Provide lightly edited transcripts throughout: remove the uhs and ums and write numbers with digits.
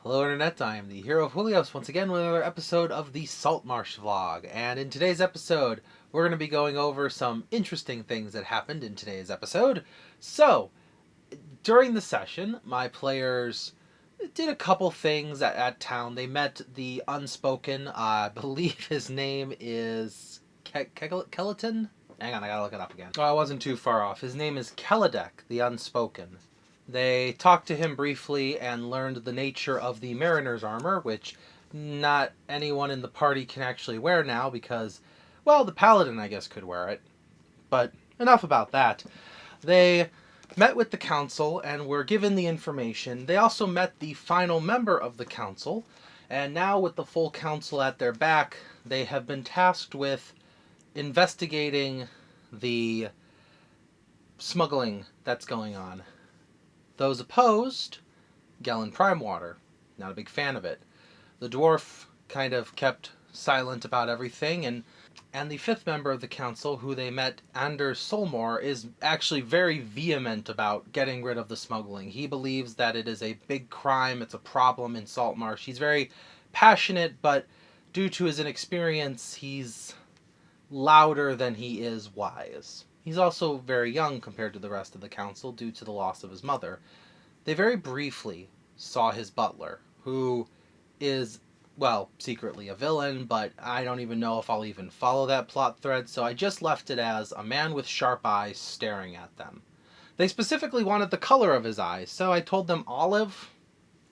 Hello Internet, I am the hero of Julios once again with another episode of the Saltmarsh vlog. And in today's episode, we're going to be going over some interesting things that happened in today's episode. So, during the session, my players did a couple things at town. They met the Unspoken. I believe his name is Keleton? Hang on, I gotta look it up again. Oh, I wasn't too far off. His name is Keledek, the Unspoken. They talked to him briefly and learned the nature of the Mariner's armor, which not anyone in the party can actually wear now because, well, the Paladin, I guess, could wear it. But enough about that. They met with the council and were given the information. They also met the final member of the council, and now with the full council at their back, they have been tasked with investigating the smuggling that's going on. Those opposed, Gallon Prime Water. Not a big fan of it. The dwarf kind of kept silent about everything, and the fifth member of the council, who they met, Anders Solmore, is actually very vehement about getting rid of the smuggling. He believes that it is a big crime, it's a problem in Saltmarsh. He's very passionate, but due to his inexperience, he's louder than he is wise. He's also very young compared to the rest of the council due to the loss of his mother. They very briefly saw his butler, who is, well, secretly a villain, but I don't even know if I'll even follow that plot thread, so I just left it as a man with sharp eyes staring at them. They specifically wanted the color of his eyes, so I told them olive,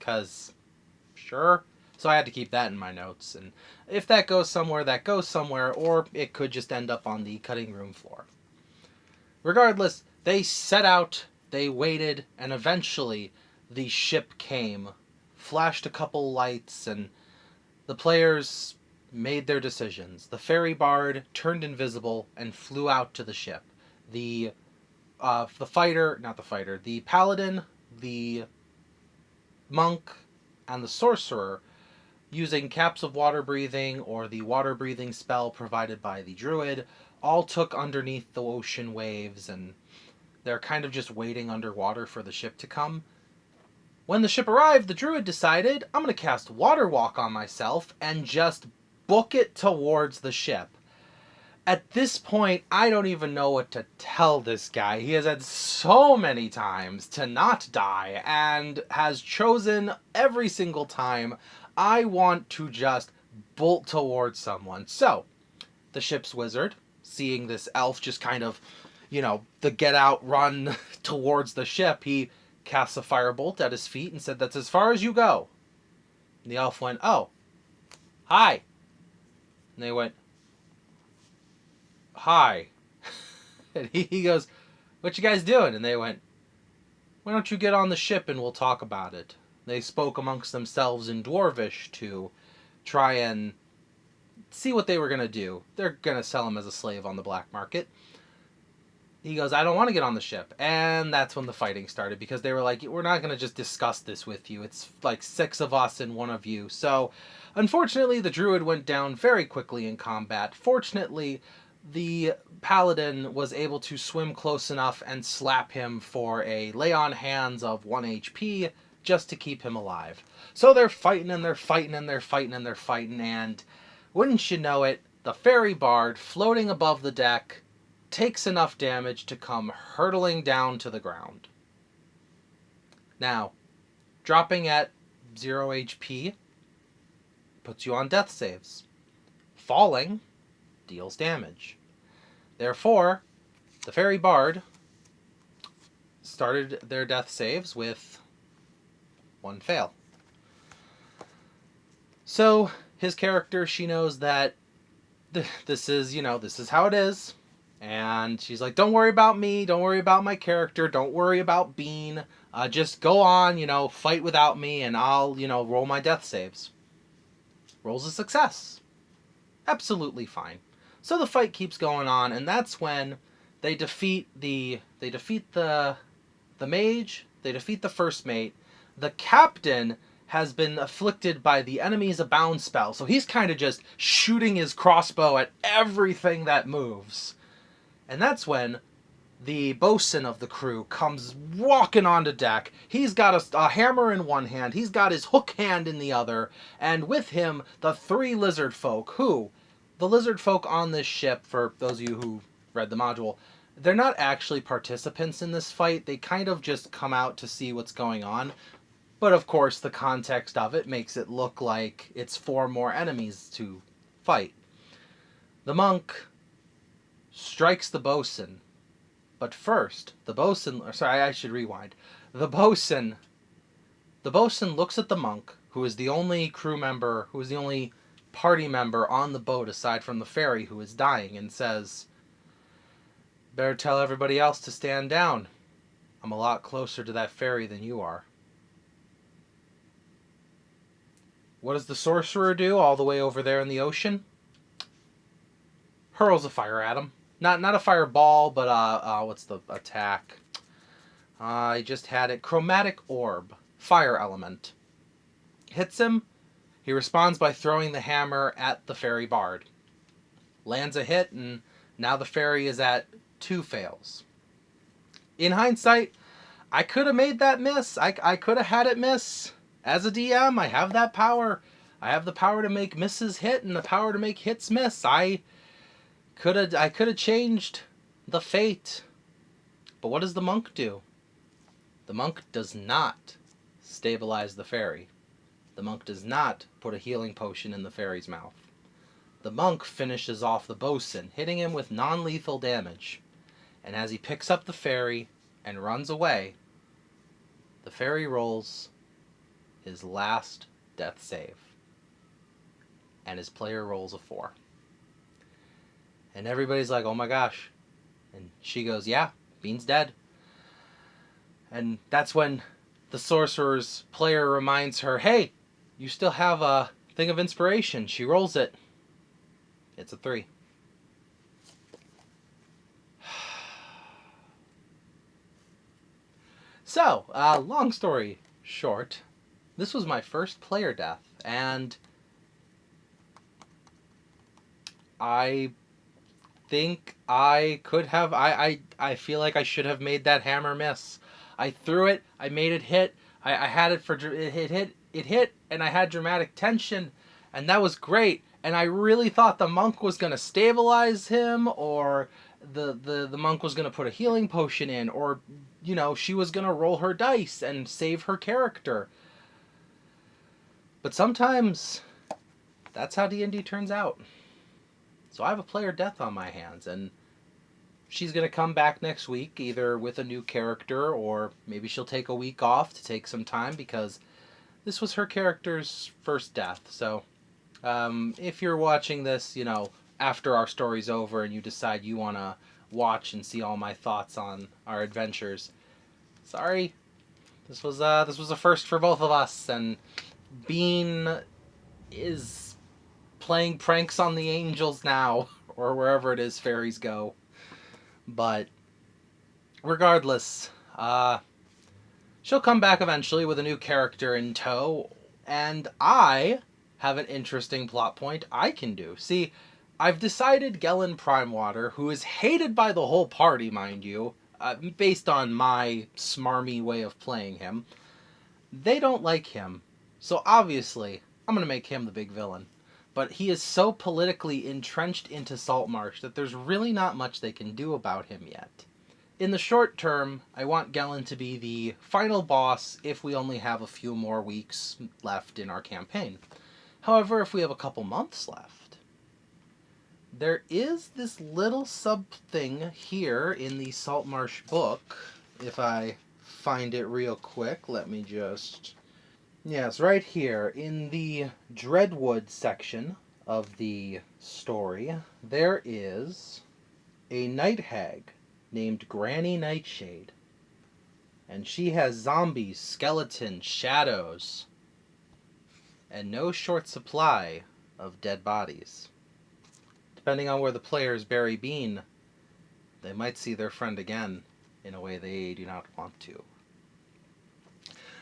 'cause sure. So I had to keep that in my notes, and if that goes somewhere, that goes somewhere, or it could just end up on the cutting room floor. Regardless, they set out, they waited, and eventually the ship came, flashed a couple lights, and the players made their decisions. The ferry bard turned invisible and flew out to the ship. The paladin, the monk, and the sorcerer, using caps of water breathing or the water breathing spell provided by the druid, all took underneath the ocean waves, and they're kind of just waiting underwater for the ship to come. When the ship arrived, the druid decided, I'm going to cast Water Walk on myself and just book it towards the ship. At this point, I don't even know what to tell this guy. He has had so many times to not die and has chosen every single time, I want to just bolt towards someone. So, the ship's wizard, seeing this elf just kind of, the get out run towards the ship, he casts a firebolt at his feet and said, that's as far as you go. And the elf went, oh, hi. And they went, hi. And he goes, what you guys doing? And they went, why don't you get on the ship and we'll talk about it. They spoke amongst themselves in Dwarvish to try and see what they were going to do. They're going to sell him as a slave on the black market. He goes, I don't want to get on the ship. And that's when the fighting started, because they were like, we're not going to just discuss this with you. It's like 6 of us and 1 of you. So, unfortunately, the druid went down very quickly in combat. Fortunately, the paladin was able to swim close enough and slap him for a lay on hands of 1 HP just to keep him alive. So they're fighting and they're fighting and they're fighting and they're fighting, and wouldn't you know it, the ferry bard floating above the deck takes enough damage to come hurtling down to the ground. Now, dropping at 0 HP puts you on death saves. Falling deals damage. Therefore, the fairy bard started their death saves with 1 fail. So, his character, she knows that this is how it is. And she's like, don't worry about me, don't worry about my character, don't worry about Bean, just go on, fight without me, and I'll, roll my death saves. Rolls a success. Absolutely fine. So the fight keeps going on, and that's when they defeat the mage, they defeat the first mate. The captain has been afflicted by the enemy's abound spell, so he's kind of just shooting his crossbow at everything that moves. And that's when the bosun of the crew comes walking onto deck. He's got a hammer in one hand, he's got his hook hand in the other, and with him the three lizard folk who, the lizard folk on this ship, for those of you who read the module, they're not actually participants in this fight. They kind of just come out to see what's going on. But of course, the context of it makes it look like it's 4 more enemies to fight. The monk strikes the bosun. But first, the bosun... Sorry, I should rewind. The bosun looks at the monk, who is the only crew member, who is the only party member on the boat aside from the fairy who is dying, and says, "Better tell everybody else to stand down. I'm a lot closer to that fairy than you are." What does the sorcerer do all the way over there in the ocean? Hurls a fire at him. Not a fireball, but what's the attack? I just had it. Chromatic orb. Fire element. Hits him. He responds by throwing the hammer at the fairy bard. Lands a hit, and now the fairy is at 2 fails. In hindsight, I could have made that miss. I could have had it miss. As a DM, I have that power. I have the power to make misses hit and the power to make hits miss. I could have changed the fate. But what does the monk do? The monk does not stabilize the fairy. The monk does not put a healing potion in the fairy's mouth. The monk finishes off the bosun, hitting him with non-lethal damage. And as he picks up the fairy and runs away, the fairy rolls his last death save. And his player rolls a 4. And everybody's like, "Oh my gosh." And she goes, "Yeah, Bean's dead." And that's when the sorcerer's player reminds her, "Hey, you still have a thing of inspiration." She rolls it. It's a 3. So, long story short, this was my first player death, and I think I could have... I feel like I should have made that hammer miss. I threw it, I made it hit, I had it for... It hit, and I had dramatic tension, and that was great. And I really thought the monk was going to stabilize him, or the monk was going to put a healing potion in, or, you know, she was going to roll her dice and save her character. But sometimes that's how D&D turns out. So I have a player death on my hands, and she's going to come back next week, either with a new character, or maybe she'll take a week off to take some time, because this was her character's first death. So if you're watching this, you know, after our story's over and you decide you want to watch and see all my thoughts on our adventures, sorry, this was a first for both of us, and Bean is playing pranks on the angels now, or wherever it is fairies go. But regardless, she'll come back eventually with a new character in tow, and I have an interesting plot point I can do. See, I've decided Gellin Primewater, who is hated by the whole party, mind you, based on my smarmy way of playing him, they don't like him. So obviously, I'm going to make him the big villain. But he is so politically entrenched into Saltmarsh that there's really not much they can do about him yet. In the short term, I want Gellin to be the final boss if we only have a few more weeks left in our campaign. However, if we have a couple months left, there is this little sub-thing here in the Saltmarsh book. If I find it real quick, let me just... Yes, right here, in the Dreadwood section of the story, there is a night hag named Granny Nightshade. And she has zombies, skeletons, shadows, and no short supply of dead bodies. Depending on where the players bury Bean, they might see their friend again in a way they do not want to.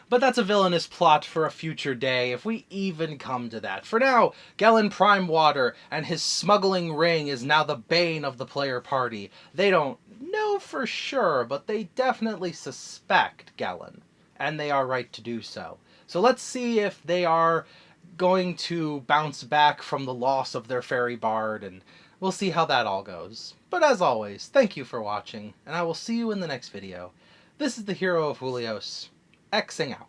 But that's a villainous plot for a future day, if we even come to that. For now, Gellin Primewater and his smuggling ring is now the bane of the player party. They don't know for sure, but they definitely suspect Gellin, and they are right to do so. So let's see if they are going to bounce back from the loss of their fairy bard, and we'll see how that all goes. But as always, thank you for watching, and I will see you in the next video. This is the Hero of Julios, Xing out.